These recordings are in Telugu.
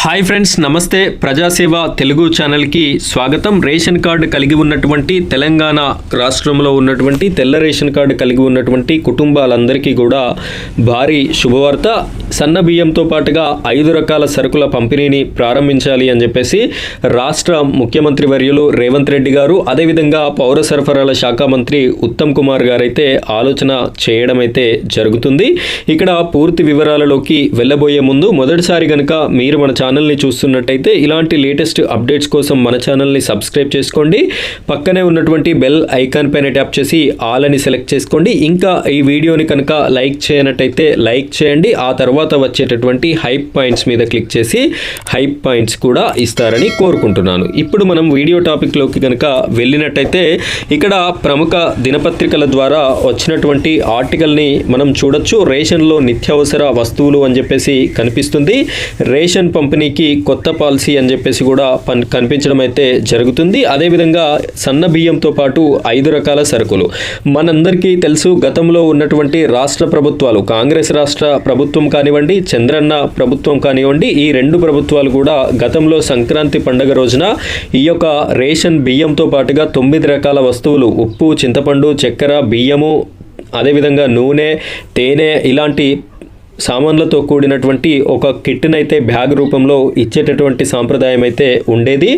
హాయ్ ఫ్రెండ్స్, నమస్తే. ప్రజాసేవ తెలుగు ఛానల్కి స్వాగతం. రేషన్ కార్డు కలిగి ఉన్నటువంటి తెలంగాణ రాష్ట్రంలో ఉన్నటువంటి తెల్ల రేషన్ కార్డు కలిగి ఉన్నటువంటి కుటుంబాలందరికీ కూడా భారీ శుభవార్త. సన్న బియ్యంతో పాటుగా 5 రకాల సరుకుల పంపిణీని ప్రారంభించాలి అని చెప్పేసి రాష్ట్ర ముఖ్యమంత్రి వర్యులు రేవంత్ రెడ్డి గారు, అదేవిధంగా పౌర సరఫరాల శాఖ మంత్రి ఉత్తమ్ కుమార్ గారు అయితే ఆలోచన చేయడం అయితే జరుగుతుంది. ఇక్కడ పూర్తి వివరాలలోకి వెళ్ళబోయే ముందు మొదటిసారి కనుక మీరు మన ఛానల్ని చూస్తున్నట్టయితే ఇలాంటి లేటెస్ట్ అప్డేట్స్ కోసం మన ఛానల్ని సబ్స్క్రైబ్ చేసుకోండి. పక్కనే ఉన్నటువంటి బెల్ ఐకాన్ పైన ట్యాప్ చేసి ఆల్ అని సెలెక్ట్ చేసుకోండి. ఇంకా ఈ వీడియోని కనుక లైక్ చేయనట్టయితే లైక్ చేయండి. ఆ తర్వాత వచ్చేటటువంటి హైప్ పాయింట్స్ మీద క్లిక్ చేసి హైప్ పాయింట్స్ కూడా ఇస్తారని కోరుకుంటున్నాను. ఇప్పుడు మనం వీడియో టాపిక్లోకి కనుక వెళ్ళినట్టయితే ఇక్కడ ప్రముఖ దినపత్రికల ద్వారా వచ్చినటువంటి ఆర్టికల్ని మనం చూడొచ్చు. రేషన్లో నిత్యావసర వస్తువులు అని చెప్పేసి కనిపిస్తుంది. రేషన్ పంపిణీకి కొత్త పాలసీ అని చెప్పేసి కూడా కనిపించడం అయితే జరుగుతుంది. అదేవిధంగా సన్న బియ్యంతో పాటు 5 రకాల సరుకులు. మనందరికీ తెలుసు, గతంలో ఉన్నటువంటి రాష్ట్ర ప్రభుత్వాలు, కాంగ్రెస్ రాష్ట్ర ప్రభుత్వం కానివ్వండి, చంద్రన్న ప్రభుత్వం కానివ్వండి, ఈ 2 ప్రభుత్వాలు కూడా గతంలో సంక్రాంతి పండుగ రోజున ఈ యొక్క రేషన్ బియ్యంతో పాటుగా 9 రకాల వస్తువులు, ఉప్పు, చింతపండు, చక్కెర, బియ్యము, అదేవిధంగా నూనె, తేనె ఇలాంటి సామాన్లతో కూడినటువంటి ఒక కిట్నైతే బ్యాగ్ రూపంలో ఇచ్చేటటువంటి సాంప్రదాయం అయితే ఉండేది.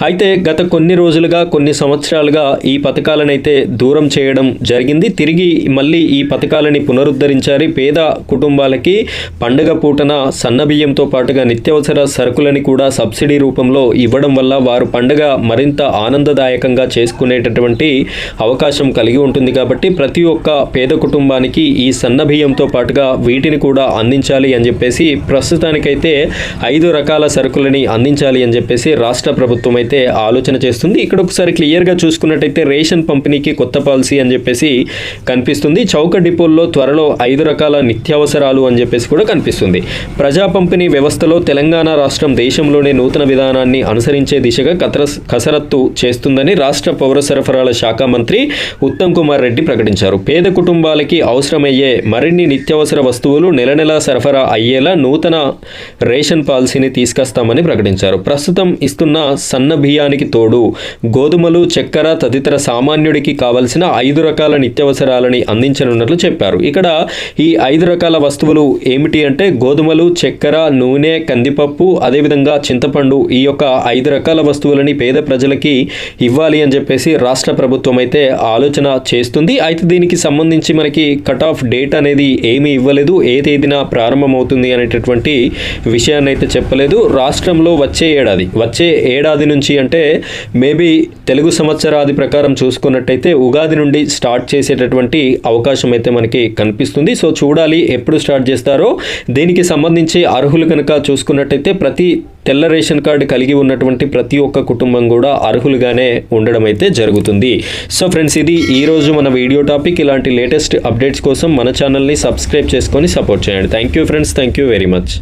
అయితే గత కొన్ని రోజులుగా, కొన్ని సంవత్సరాలుగా ఈ పథకాలనైతే దూరం చేయడం జరిగింది. తిరిగి మళ్ళీ ఈ పథకాలని పునరుద్ధరించారు. పేద కుటుంబాలకి పండుగ పూటన సన్నబియ్యంతో పాటుగా నిత్యావసర సరుకులని కూడా సబ్సిడీ రూపంలో ఇవ్వడం వల్ల వారు పండుగ మరింత ఆనందదాయకంగా చేసుకునేటటువంటి అవకాశం కలిగి ఉంటుంది. కాబట్టి ప్రతి ఒక్క పేద కుటుంబానికి ఈ సన్నబియ్యంతో పాటుగా వీటిని కూడా అందించాలి అని చెప్పేసి ప్రస్తుతానికైతే 5 రకాల సరుకులని అందించాలి అని చెప్పేసి రాష్ట్ర ప్రభుత్వం అయితే ఆలోచన చేస్తుంది. ఇక్కడ ఒకసారి క్లియర్గా చూసుకున్నట్టయితే రేషన్ పంపిణీకి కొత్త పాలసీ అని చెప్పేసి కనిపిస్తుంది. చౌక డిపోల్లో త్వరలో 5 రకాల నిత్యావసరాలు అని చెప్పేసి కూడా కనిపిస్తుంది. ప్రజా పంపిణీ వ్యవస్థలో తెలంగాణ రాష్ట్రం దేశంలోనే నూతన విధానాన్ని అనుసరించే దిశగా కసరత్తు చేస్తుందని రాష్ట్ర పౌర సరఫరాల శాఖ మంత్రి ఉత్తమ్ కుమార్ రెడ్డి ప్రకటించారు. పేద కుటుంబాలకి అవసరమయ్యే మరిన్ని నిత్యావసర వస్తువులు నెల సరఫరా అయ్యేలా నూతన రేషన్ పాలసీని తీసుకొస్తామని ప్రకటించారు. ప్రస్తుతం ఇస్తున్న సన్న బియ్యానికి తోడు గోధుమలు, చక్కెర తదితర సామాన్యుడికి కావలసిన 5 రకాల నిత్యావసరాలని అందించనున్నట్లు చెప్పారు. ఇక్కడ ఈ 5 రకాల వస్తువులు ఏమిటి అంటే గోధుమలు, చక్కెర, నూనె, కందిపప్పు, అదేవిధంగా చింతపండు. ఈ యొక్క 5 రకాల వస్తువులని పేద ప్రజలకి ఇవ్వాలి అని చెప్పేసి రాష్ట్ర ప్రభుత్వం అయితే ఆలోచన చేస్తుంది. అయితే దీనికి సంబంధించి మనకి కట్ ఆఫ్ డేట్ అనేది ఏమీ ఇవ్వలేదు. ఏ తేదీన ప్రారంభమవుతుంది అనేటటువంటి విషయాన్ని అయితే చెప్పలేదు. రాష్ట్రంలో వచ్చే ఏడాది నుంచి అంటే మేబీ తెలుగు సంవత్సరాది ప్రకారం చూసుకున్నట్టయితే ఉగాది నుండి స్టార్ట్ చేసేటటువంటి అవకాశం అయితే మనకి కనిపిస్తుంది. సో చూడాలి ఎప్పుడు స్టార్ట్ చేస్తారో. దీనికి సంబంధించి అర్హులు కనుక చూసుకున్నట్టయితే ప్రతి తెల్ల రేషన్ కార్డు కలిగి ఉన్నటువంటి ప్రతి ఒక్క కుటుంబం కూడా అర్హులుగానే ఉండడం అయితే జరుగుతుంది. సో ఫ్రెండ్స్, ఇది ఈరోజు మన వీడియో టాపిక్. ఇలాంటి లేటెస్ట్ అప్డేట్స్ కోసం మన ఛానల్ని సబ్స్క్రైబ్ చేసుకొని సపోర్ట్ చేయండి. Thank you friends, thank you very much.